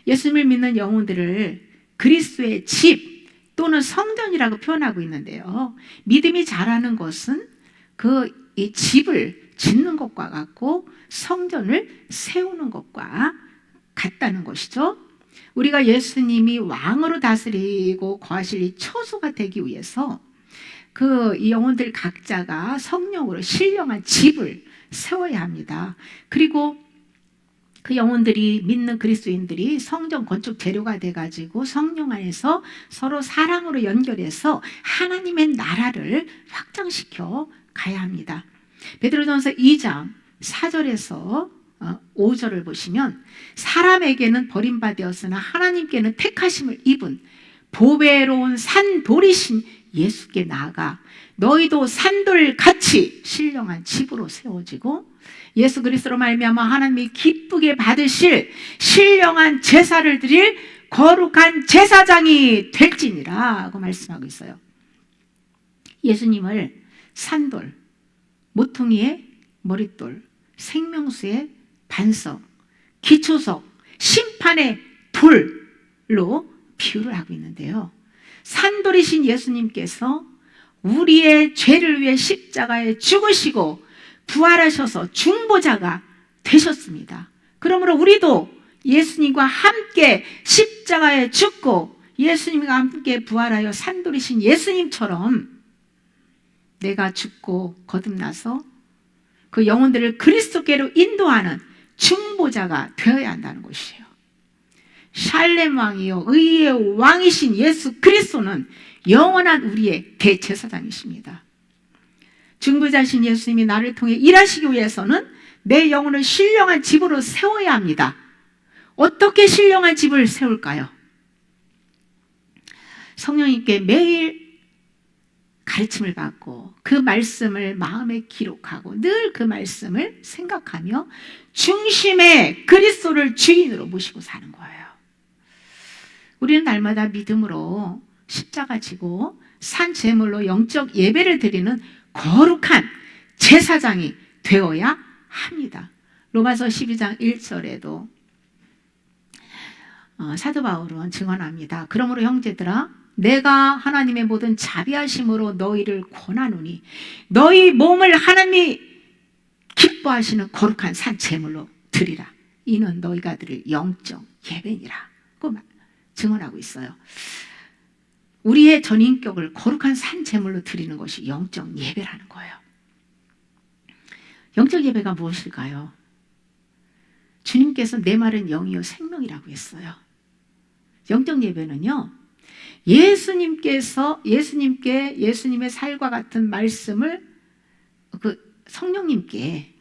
예수님을 믿는 영혼들을 그리스도의 집 또는 성전이라고 표현하고 있는데요. 믿음이 자라는 것은 이 집을 짓는 것과 같고 성전을 세우는 것과 같다는 것이죠. 우리가 예수님이 왕으로 다스리고 거하실 이 처소가 되기 위해서 이 영혼들 각자가 성령으로 신령한 집을 세워야 합니다. 그리고 그 영혼들이 믿는 그리스도인들이 성전 건축 재료가 돼가지고 성령 안에서 서로 사랑으로 연결해서 하나님의 나라를 확장시켜 가야 합니다. 베드로전서 2장 4절에서 5절을 보시면 사람에게는 버림받았으나 하나님께는 택하심을 입은 보배로운 산돌이신 예수께 나아가 너희도 산돌같이 신령한 집으로 세워지고 예수 그리스도로 말미암아 하나님이 기쁘게 받으실 신령한 제사를 드릴 거룩한 제사장이 될지니라 하고 말씀하고 있어요. 예수님을 산돌, 모퉁이의 머릿돌, 생명수의 반석, 기초석, 심판의 돌로 비유를 하고 있는데요. 산돌이신 예수님께서 우리의 죄를 위해 십자가에 죽으시고 부활하셔서 중보자가 되셨습니다. 그러므로 우리도 예수님과 함께 십자가에 죽고 예수님과 함께 부활하여 산돌이신 예수님처럼 내가 죽고 거듭나서 그 영혼들을 그리스도께로 인도하는 중보자가 되어야 한다는 것이에요. 샬렘 왕이요 의의 왕이신 예수 그리스도는 영원한 우리의 대제사장이십니다. 중보자신 예수님이 나를 통해 일하시기 위해서는 내 영혼을 신령한 집으로 세워야 합니다. 어떻게 신령한 집을 세울까요? 성령님께 매일 가르침을 받고 그 말씀을 마음에 기록하고 늘 그 말씀을 생각하며 중심에 그리스도를 주인으로 모시고 사는 거예요. 우리는 날마다 믿음으로 십자가 지고 산 제물로 영적 예배를 드리는 거룩한 제사장이 되어야 합니다. 로마서 12장 1절에도 사도 바울은 증언합니다. 그러므로 형제들아 내가 하나님의 모든 자비하심으로 너희를 권하노니 너희 몸을 하나님이 기뻐하시는 거룩한 산 제물로 드리라. 이는 너희가 드릴 영적 예배니라. 그 증언하고 있어요. 우리의 전인격을 거룩한 산 제물로 드리는 것이 영적 예배라는 거예요. 영적 예배가 무엇일까요? 주님께서 내 말은 영이요 생명이라고 했어요. 영적 예배는요, 예수님께 예수님의 살과 같은 말씀을 성령님께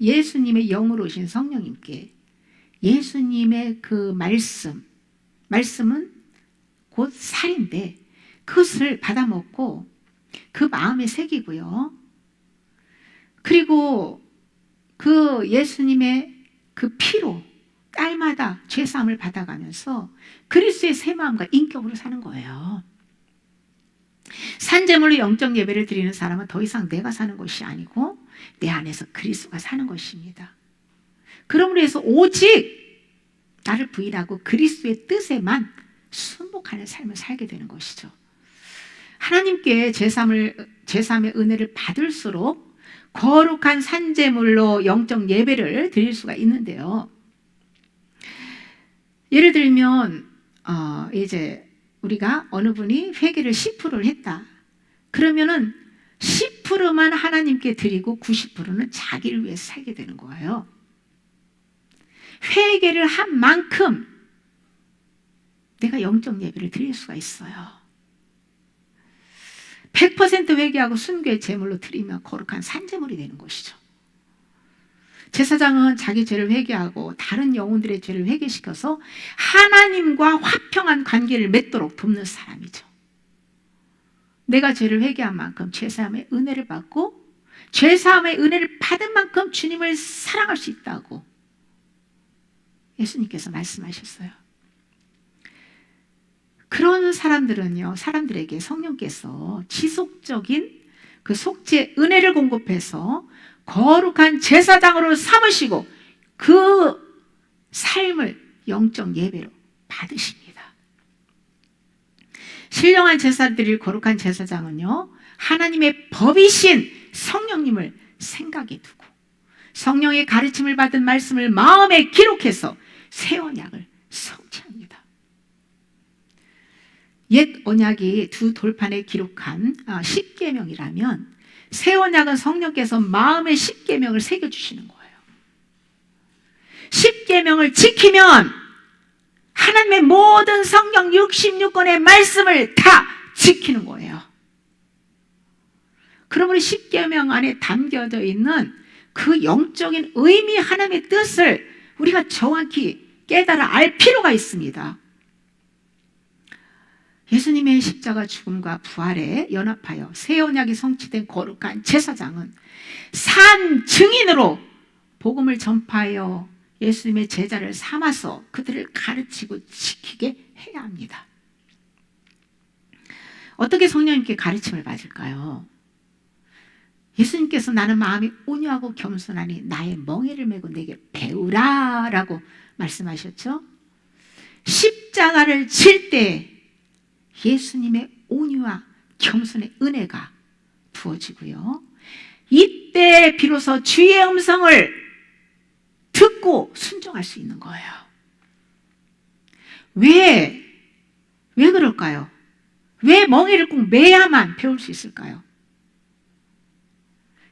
예수님의 영으로 오신 성령님께 예수님의 그 말씀은 곧 살인데 그것을 받아먹고 그 마음에 새기고요. 그리고 그 예수님의 그 피로 딸마다 죄사함을 받아가면서 그리스도의 새 마음과 인격으로 사는 거예요. 산제물로 영적 예배를 드리는 사람은 더 이상 내가 사는 것이 아니고 내 안에서 그리스도가 사는 것입니다. 그러므로 해서 오직 나를 부인하고 그리스도의 뜻에만 순복하는 삶을 살게 되는 것이죠. 하나님께 제3의 은혜를 받을수록 거룩한 산제물로 영적 예배를 드릴 수가 있는데요. 예를 들면 이제 우리가 어느 분이 회개를 10%를 했다. 그러면은 10%만 하나님께 드리고 90%는 자기를 위해서 살게 되는 거예요. 회개를 한 만큼 내가 영적 예배를 드릴 수가 있어요. 100% 회개하고 순교의 제물로 드리면 거룩한 산제물이 되는 것이죠. 제사장은 자기 죄를 회개하고 다른 영혼들의 죄를 회개시켜서 하나님과 화평한 관계를 맺도록 돕는 사람이죠. 내가 죄를 회개한 만큼 죄사함의 은혜를 받고 죄사함의 은혜를 받은 만큼 주님을 사랑할 수 있다고 예수님께서 말씀하셨어요. 그런 사람들에게 성령께서 지속적인 그 속죄 은혜를 공급해서 거룩한 제사장으로 삼으시고 그 삶을 영적 예배로 받으십니다. 신령한 제사를 드릴 거룩한 제사장은요, 하나님의 법이신 성령님을 생각에 두고 성령의 가르침을 받은 말씀을 마음에 기록해서 새 언약을 성취합니다. 옛 언약이 두 돌판에 기록한 십계명이라면 새 언약은 성령께서 마음의 십계명을 새겨주시는 거예요. 십계명을 지키면 하나님의 모든 성경 66권의 말씀을 다 지키는 거예요. 그러므로 십계명 안에 담겨져 있는 그 영적인 의미, 하나님의 뜻을 우리가 정확히 깨달아 알 필요가 있습니다. 예수님의 십자가 죽음과 부활에 연합하여 새 언약이 성취된 거룩한 제사장은 산 증인으로 복음을 전파하여 예수님의 제자를 삼아서 그들을 가르치고 지키게 해야 합니다. 어떻게 성령님께 가르침을 받을까요? 예수님께서 나는 마음이 온유하고 겸손하니 나의 멍에를 메고 내게 배우라 라고 말씀하셨죠. 십자가를 질 때 예수님의 온유와 겸손의 은혜가 부어지고요, 이때 비로소 주의 음성을 듣고 순종할 수 있는 거예요. 왜 그럴까요? 왜 멍에를 꼭 매야만 배울 수 있을까요?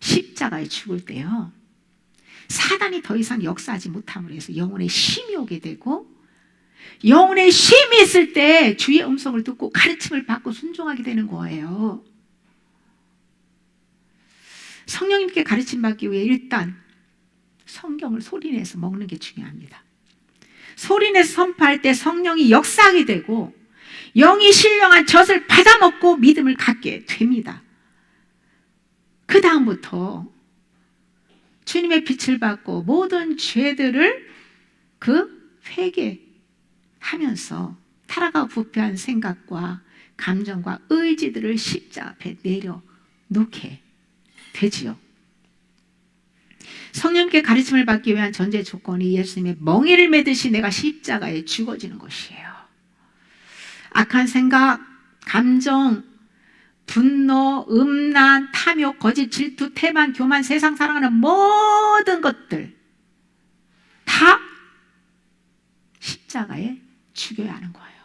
십자가에 죽을 때요, 사단이 더 이상 역사하지 못함으로 해서 영혼의 쉼이 오게 되고, 영혼의 쉼이 있을 때 주의 음성을 듣고 가르침을 받고 순종하게 되는 거예요. 성령님께 가르침 받기 위해 일단 성경을 소리내서 먹는 게 중요합니다. 소리내서 선포할 때 성령이 역사하게 되고 영이 신령한 젖을 받아먹고 믿음을 갖게 됩니다. 그 다음부터 주님의 빛을 받고 모든 죄들을 회개하면서 타락하고 부패한 생각과 감정과 의지들을 십자가 앞에 내려놓게 되지요. 성령님께 가르침을 받기 위한 전제 조건이 예수님의 멍에를 매듯이 내가 십자가에 죽어지는 것이에요. 악한 생각, 감정, 분노, 음란, 탐욕, 거짓, 질투, 태만, 교만, 세상 사랑하는 모든 것들 다 십자가에 죽여야 하는 거예요.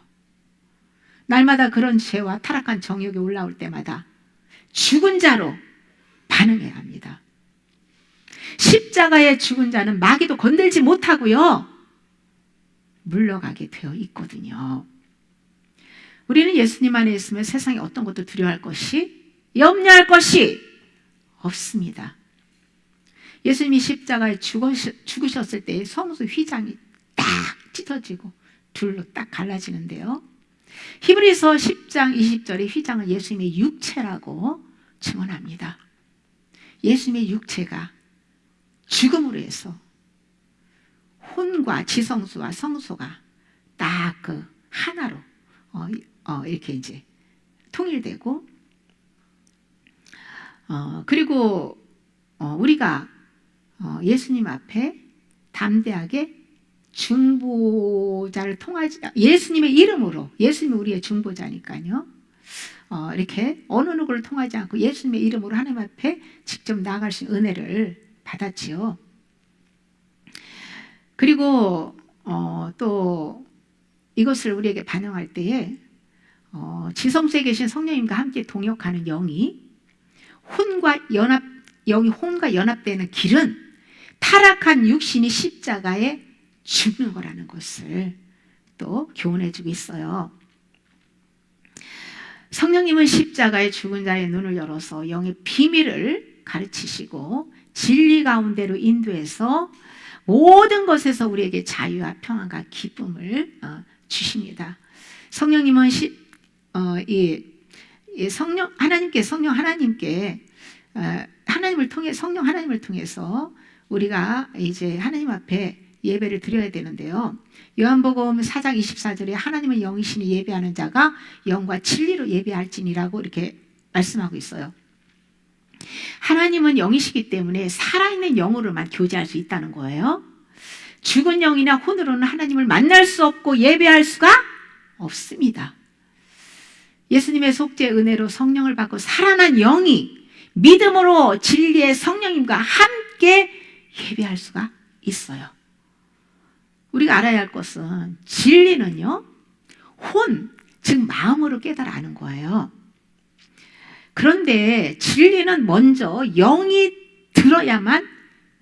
날마다 그런 죄와 타락한 정욕이 올라올 때마다 죽은 자로 반응해야 합니다. 십자가에 죽은 자는 마귀도 건들지 못하고요, 물러가게 되어 있거든요. 우리는 예수님 안에 있으면 세상에 어떤 것도 두려워할 것이, 염려할 것이 없습니다. 예수님이 십자가에 죽으셨을 때 성소 휘장이 딱 찢어지고 둘로 딱 갈라지는데요, 히브리서 10장 20절에 휘장은 예수님의 육체라고 증언합니다. 예수님의 육체가 죽음으로 해서 혼과 지성소와 성소가 딱 하나로 이렇게 이제 통일되고, 그리고 우리가 예수님 앞에 담대하게 중보자를 통하지, 예수님의 이름으로, 예수님이 우리의 중보자니까요, 이렇게 어느 누구를 통하지 않고 예수님의 이름으로 하나님 앞에 직접 나아갈 수 있는 은혜를 받았지요. 그리고 또 이것을 우리에게 반영할 때에 지성소에 계신 성령님과 함께 동역하는 영이 혼과 연합되는 길은 타락한 육신이 십자가에 죽는 거라는 것을 또 교훈해주고 있어요. 성령님은 십자가에 죽은 자의 눈을 열어서 영의 비밀을 가르치시고 진리 가운데로 인도해서 모든 것에서 우리에게 자유와 평안과 기쁨을 주십니다. 성령님은 성령 하나님께 성령 하나님을 통해서 우리가 이제 하나님 앞에 예배를 드려야 되는데요, 요한복음 4장 24절에 하나님은 영이시니 예배하는 자가 영과 진리로 예배할지니라고 이렇게 말씀하고 있어요. 하나님은 영이시기 때문에 살아있는 영으로만 교제할 수 있다는 거예요. 죽은 영이나 혼으로는 하나님을 만날 수 없고 예배할 수가 없습니다. 예수님의 속죄 은혜로 성령을 받고 살아난 영이 믿음으로 진리의 성령님과 함께 예배할 수가 있어요. 우리가 알아야 할 것은 진리는요, 즉 마음으로 깨달아 아는 거예요. 그런데 진리는 먼저 영이 들어야만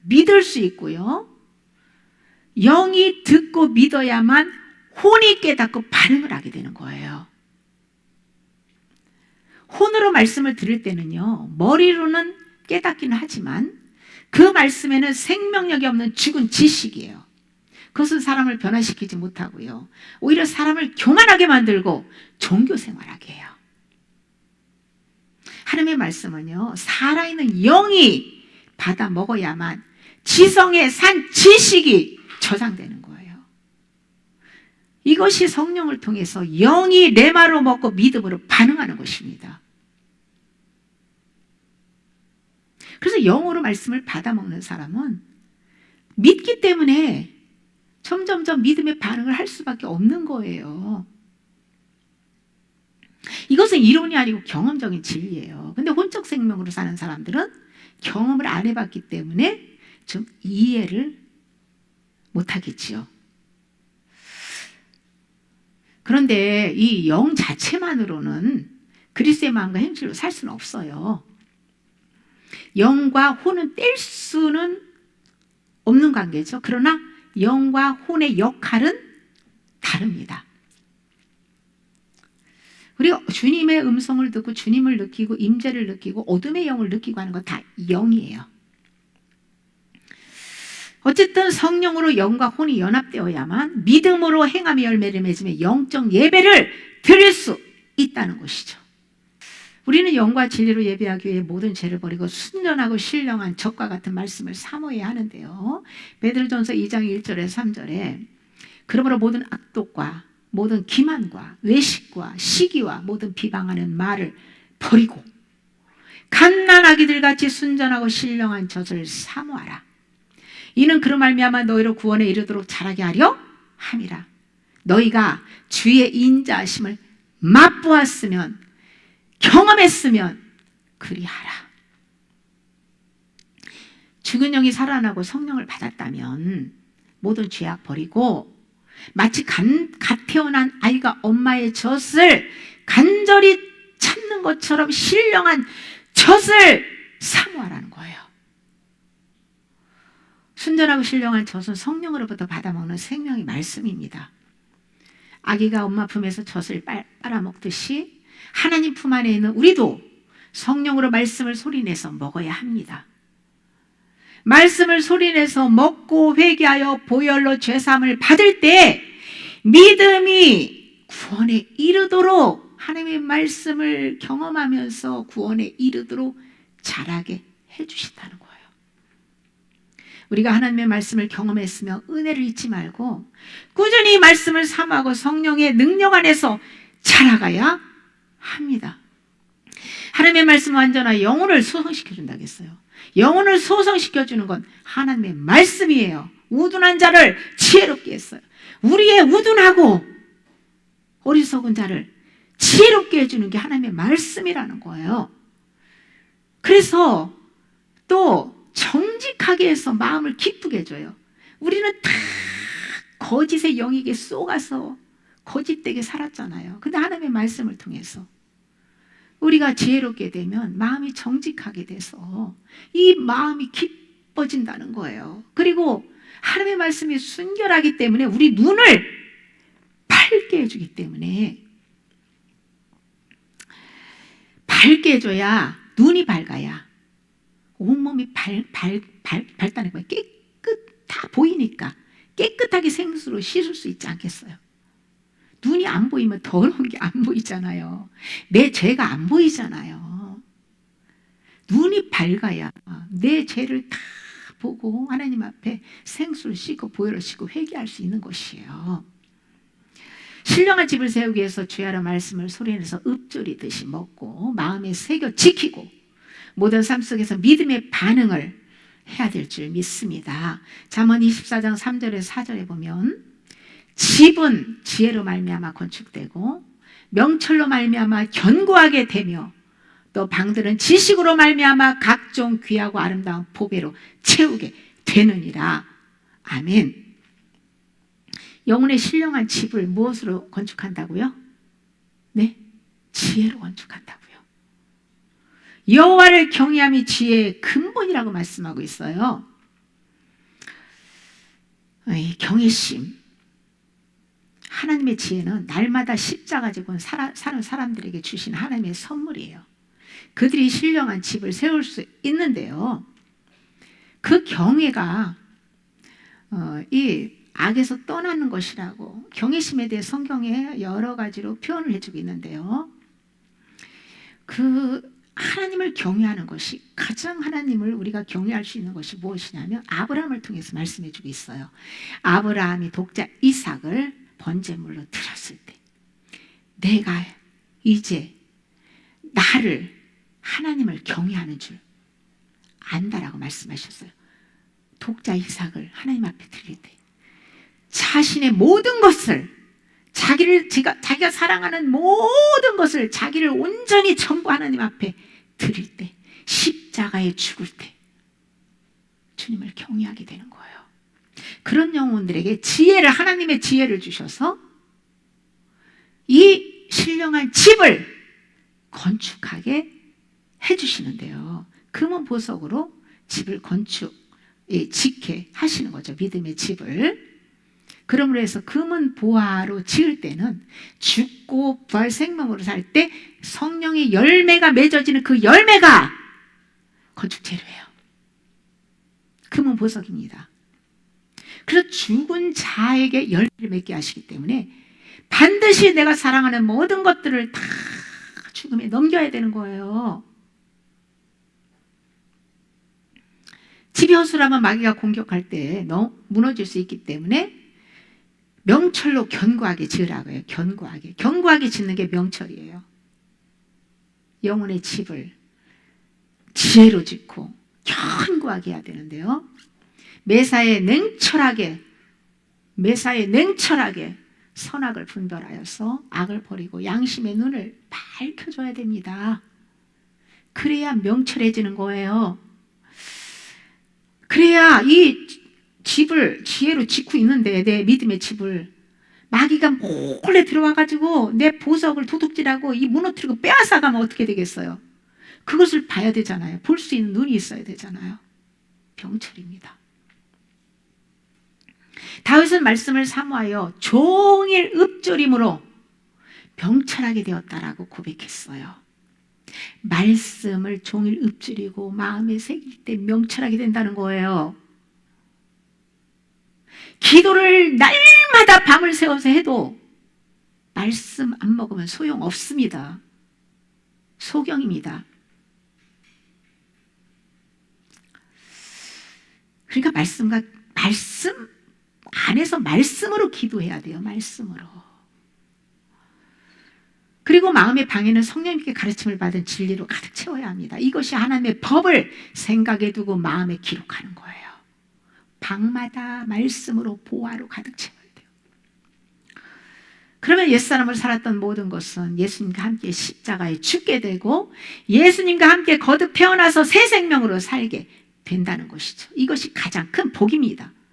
믿을 수 있고요, 영이 듣고 믿어야만 혼이 깨닫고 반응을 하게 되는 거예요. 혼으로 말씀을 들을 때는요, 머리로는 깨닫기는 하지만 그 말씀에는 생명력이 없는 죽은 지식이에요. 그것은 사람을 변화시키지 못하고요, 오히려 사람을 교만하게 만들고 종교 생활하게 해요. 하나님의 말씀은요, 살아있는 영이 받아 먹어야만 지성의 산 지식이 저장되는 거예요. 이것이 성령을 통해서 영이 레마로 먹고 믿음으로 반응하는 것입니다. 그래서 영으로 말씀을 받아 먹는 사람은 믿기 때문에 점점점 믿음의 반응을 할 수밖에 없는 거예요. 이것은 이론이 아니고 경험적인 진리예요. 근데 혼적 생명으로 사는 사람들은 경험을 안 해봤기 때문에 좀 이해를 못하겠지요. 그런데 이 영 자체만으로는 그리스도의 마음과 행실로 살 수는 없어요. 영과 혼은 뗄 수는 없는 관계죠. 그러나 영과 혼의 역할은 다릅니다. 우리가 주님의 음성을 듣고 주님을 느끼고 임재를 느끼고 어둠의 영을 느끼고 하는 건 다 영이에요. 어쨌든 성령으로 영과 혼이 연합되어야만 믿음으로 행함의 열매를 맺으며 영적 예배를 드릴 수 있다는 것이죠. 우리는 영과 진리로 예배하기 위해 모든 죄를 버리고 순전하고 신령한 적과 같은 말씀을 사모해야 하는데요, 베드로전서 2장 1절에 3절에 그러므로 모든 악독과 모든 기만과 외식과 시기와 모든 비방하는 말을 버리고 갓난아기들 같이 순전하고 신령한 젖을 사모하라. 이는 그로 말미암아 너희로 구원에 이르도록 자라게 하려 함이라. 너희가 주의 인자하심을 맛보았으면 경험했으면 그리하라. 죽은 영이 살아나고 성령을 받았다면 모든 죄악 버리고 마치 갓 태어난 아이가 엄마의 젖을 간절히 찾는 것처럼 신령한 젖을 사모하라는 거예요. 순전하고 신령한 젖은 성령으로부터 받아먹는 생명의 말씀입니다. 아기가 엄마 품에서 젖을 빨아먹듯이 하나님 품 안에 있는 우리도 성령으로 말씀을 소리내서 먹어야 합니다. 말씀을 소리내서 먹고 회개하여 보혈로 죄사함을 받을 때 믿음이 구원에 이르도록, 하나님의 말씀을 경험하면서 구원에 이르도록 자라게 해주신다는 거예요. 우리가 하나님의 말씀을 경험했으며 은혜를 잊지 말고 꾸준히 말씀을 사모하고 성령의 능력 안에서 자라가야 합니다. 하나님의 말씀은 완전한 영혼을 소성시켜준다고 했어요. 영혼을 소성시켜주는 건 하나님의 말씀이에요. 우둔한 자를 지혜롭게 했어요. 우리의 우둔하고 어리석은 자를 지혜롭게 해주는 게 하나님의 말씀이라는 거예요. 그래서 또 정직하게 해서 마음을 기쁘게 해줘요. 우리는 다 거짓의 영에게 쏘가서 거짓되게 살았잖아요. 근데 하나님의 말씀을 통해서 우리가 지혜롭게 되면 마음이 정직하게 돼서 이 마음이 기뻐진다는 거예요. 그리고 하나님의 말씀이 순결하기 때문에 우리 눈을 밝게 해주기 때문에, 밝게 해줘야, 눈이 밝아야 온몸이 밝다는 거예요. 다 보이니까 깨끗하게 생수로 씻을 수 있지 않겠어요? 눈이 안 보이면 더러운 게 안 보이잖아요. 내 죄가 안 보이잖아요. 눈이 밝아야 내 죄를 다 보고 하나님 앞에 생수를 씻고 보혈을 씻고 회개할 수 있는 것이에요. 신령한 집을 세우기 위해서 주야라 말씀을 소리내서 읊조리듯이 먹고 마음에 새겨 지키고 모든 삶 속에서 믿음의 반응을 해야 될 줄 믿습니다. 잠언 24장 3절에 4절에 보면 집은 지혜로 말미암아 건축되고 명철로 말미암아 견고하게 되며 또 방들은 지식으로 말미암아 각종 귀하고 아름다운 보배로 채우게 되느니라. 아멘. 영혼의 신령한 집을 무엇으로 건축한다고요? 네, 지혜로 건축한다고요. 여호와를 경외함이 지혜의 근본이라고 말씀하고 있어요. 경외심, 하나님의 지혜는 날마다 십자가 지고 사는 사람들에게 주신 하나님의 선물이에요. 그들이 신령한 집을 세울 수 있는데요, 그 경외가 이 악에서 떠나는 것이라고 경외심에 대해 성경에 여러 가지로 표현을 해주고 있는데요, 그 하나님을 경외하는 것이, 가장 하나님을 우리가 경외할 수 있는 것이 무엇이냐면 아브라함을 통해서 말씀해 주고 있어요. 아브라함이 독자 이삭을 번제물로 드렸을 때 내가 이제 나를, 하나님을 경외하는 줄 안다라고 말씀하셨어요. 독자 이삭을 하나님 앞에 드릴 때 자신의 모든 것을, 자기가 사랑하는 모든 것을, 자기를 온전히 전부 하나님 앞에 드릴 때, 십자가에 죽을 때 주님을 경외하게 되는 거예요. 그런 영혼들에게 지혜를, 하나님의 지혜를 주셔서 이 신령한 집을 건축하게 해주시는데요, 금은 보석으로 집을 짓게 하시는 거죠. 믿음의 집을. 그러므로 해서 금은 보화로 지을 때는 죽고 부활 생명으로 살 때 성령의 열매가 맺어지는 그 열매가 건축 재료예요. 금은 보석입니다. 그래서 죽은 자에게 열매를 맺게 하시기 때문에 반드시 내가 사랑하는 모든 것들을 다 죽음에 넘겨야 되는 거예요. 집이 허술하면 마귀가 공격할 때 무너질 수 있기 때문에 명철로 견고하게 지으라고 해요. 견고하게 짓는 게 명철이에요. 영혼의 집을 지혜로 짓고 견고하게 해야 되는데요, 매사에 냉철하게 선악을 분별하여서 악을 버리고 양심의 눈을 밝혀줘야 됩니다. 그래야 명철해지는 거예요. 그래야 이 집을 지혜로 짓고 있는데, 내 믿음의 집을 마귀가 몰래 들어와가지고 내 보석을 도둑질하고 이 무너뜨리고 빼앗아가면 어떻게 되겠어요? 그것을 봐야 되잖아요. 볼 수 있는 눈이 있어야 되잖아요. 병철입니다. 다윗은 말씀을 사모하여 종일 읊조림으로 병철하게 되었다라고 고백했어요. 말씀을 종일 읊조리고 마음에 새길 때 명철하게 된다는 거예요. 기도를 날마다 밤을 새워서 해도 말씀 안 먹으면 소용없습니다. 소경입니다. 그러니까 말씀 안에서 말씀으로 기도해야 돼요. 말씀으로. 그리고 마음의 방에는 성령님께 가르침을 받은 진리로 가득 채워야 합니다. 이것이 하나님의 법을 생각에 두고 마음에 기록하는 거예요. 방마다 말씀으로, 보화로 가득 채워야 돼요. 그러면 옛사람을 살았던 모든 것은 예수님과 함께 십자가에 죽게 되고 예수님과 함께 거듭 태어나서 새 생명으로 살게 된다는 것이죠. 이것이 가장 큰 복입니다.